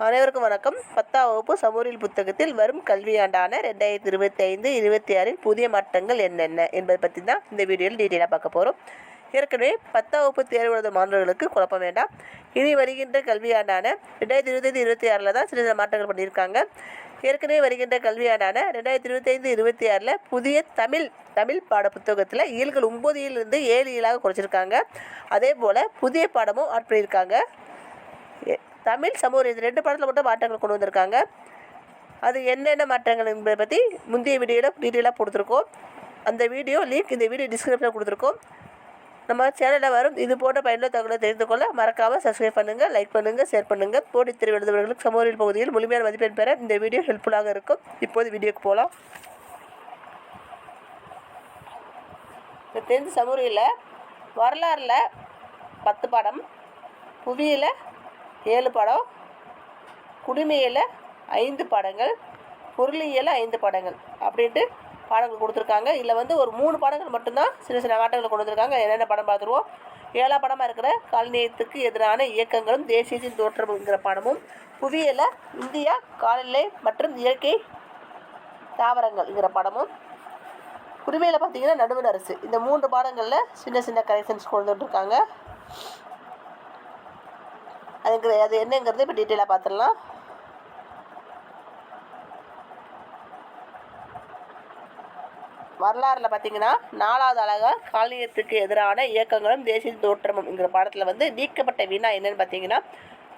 அனைவருக்கும் வணக்கம். 10ஆம் வகுப்பு சமூகவியல் புத்தகத்தில் வரும் கல்வியாண்டான 2025-26 புதிய மாற்றங்கள் என்னென்ன என்பதை பற்றி தான் இந்த வீடியோவில் டீட்டெயிலாக பார்க்க போகிறோம். ஏற்கனவே 10ஆம் வகுப்பு தேர்வு எழுத மாணவர்களுக்கு குழப்பம் வேண்டாம். இனி வருகின்ற கல்வியாண்டான 2025-26 தான் சில மாற்றங்கள் பண்ணியிருக்காங்க. ஏற்கனவே வருகின்ற கல்வியாண்டான 2025-26 புதிய தமிழ் பாட புத்தகத்தில் இயல்கள் 9 இலிருந்து 7 இயலாக குறைச்சிருக்காங்க. அதே போல் புதிய பாடமும் ஆட் பண்ணியிருக்காங்க. தமிழ் சமூக இது 2 பாடத்தில் மட்டும் மாற்றங்கள் கொண்டு வந்திருக்காங்க. அது என்னென்ன மாற்றங்கள் என்பதை பற்றி முந்தைய வீடியோவில் டீட்டெயிலாக கொடுத்துருக்கோம். அந்த வீடியோ லிங்க் இந்த வீடியோ டிஸ்கிரிப்ஷனில் கொடுத்துருக்கோம். நம்ம சேனலில் வரும் இது போன்ற பயனுள்ள தகவலை தெரிந்து கொள்ள மறக்காமல் சப்ஸ்கிரைப் பண்ணுங்கள், லைக் பண்ணுங்கள், ஷேர் பண்ணுங்கள். போட்டித் தேர்வு எழுதுபவர்களுக்கு சமூகவியல் பகுதியில் முழுமையான மதிப்பெண் பெற இந்த வீடியோ ஹெல்ப்ஃபுல்லாக இருக்கும். இப்போது வீடியோக்கு போகலாம். இந்த 10th சமூகவியலில் வரலாறில் 10 பாடம், புவியியல் 7 பாடம், குடிமையில் 5 பாடங்கள், பொருளியல் 5 பாடங்கள் அப்படின்ட்டு பாடங்கள் கொடுத்துருக்காங்க. இதில் ஒரு 3 பாடங்கள் மட்டும்தான் சின்ன மாற்றங்களை கொண்டு வந்திருக்காங்க. என்னென்ன படம் பார்த்துருவோம். 7ஆம் படமாக இருக்கிற காலனியத்துக்கு எதிரான இயக்கங்களும் தேசியத்தின் தோற்றம்ங்கிற பாடமும், புவியியல் இந்தியா காலநிலை மற்றும் இயற்கை தாவரங்கள்ங்கிற பாடமும், குடிமையில் பார்த்திங்கன்னா நடுவண் அரசு. இந்த 3 பாடங்களில் சின்ன கரெக்ஷன்ஸ் கொண்டு வந்துருக்காங்க. அது என்னங்கிறது இப்போ டீட்டெயிலாக பார்த்துடலாம். வரலாறில் பார்த்திங்கன்னா 4வது அழகாக காலனியத்துக்கு எதிரான இயக்கங்களும் தேசிய தோற்றமும்ங்கிற பாடத்தில் நீக்கப்பட்ட வினா என்னென்னு பார்த்தீங்கன்னா,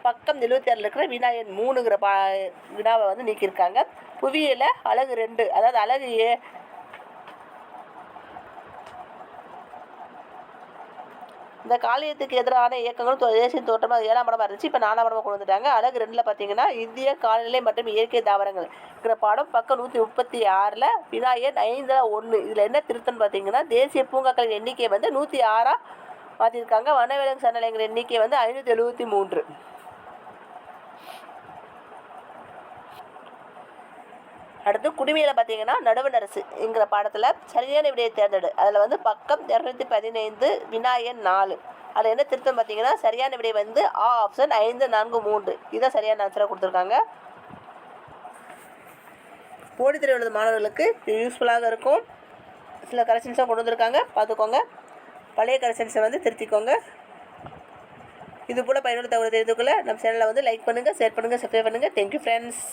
பக்கம் 76 இருக்கிற வினா எண் 3ங்கிற வினாவை நீக்கியிருக்காங்க. புவியியல் அலகு 2, அதாவது அலகு இந்த காலனியத்துக்கு எதிரான இயக்கங்களும் தேசிய தோற்றமாக 7ஆம் படமாக இருந்துச்சு. இப்போ 4ஆம் படமாக கொண்டு வந்துட்டாங்க. அலகு 2ல் பார்த்தீங்கன்னா இந்திய காலநிலை மற்றும் இயற்கை தாவரங்கள்ங்கிற பாடம் பக்கம் 136 வினா எண் 5-1. இதில் என்ன திருத்தம்னு பார்த்தீங்கன்னா, தேசிய பூங்காக்களின் எண்ணிக்கை 106 மாற்றிருக்காங்க. வனவிலங்கு சரணாலயங்கள் எண்ணிக்கை 573. அடுத்து குடிமையில் பார்த்தீங்கன்னா நடுவண் அரசுங்கிற பாடத்தில் சரியான விடையை தேர்ந்தெடு. அதில் பக்கம் 215 வினா எண் 4. அதில் என்ன திருத்தம் பார்த்தீங்கன்னா, சரியான விடை ஆ ஆப்ஷன் 5-4-3. இதான் சரியான ஆன்சராக கொடுத்துருக்காங்க. போட்டித் தேர்வு எழுதும் மாணவர்களுக்கு யூஸ்ஃபுல்லாக இருக்கும். சில கரெக்ஷன்ஸாக கொண்டு வந்திருக்காங்க, பார்த்துக்கோங்க. பழைய கரெக்ஷன்ஸை திருத்திக்கோங்க. இது போல் பயனுள்ள தகவலை தெரிந்து கொள்ள நம்ம சேனலை லைக் பண்ணுங்கள், ஷேர் பண்ணுங்கள், சப்ஸ்கிரைப் பண்ணுங்கள். Thank you friends.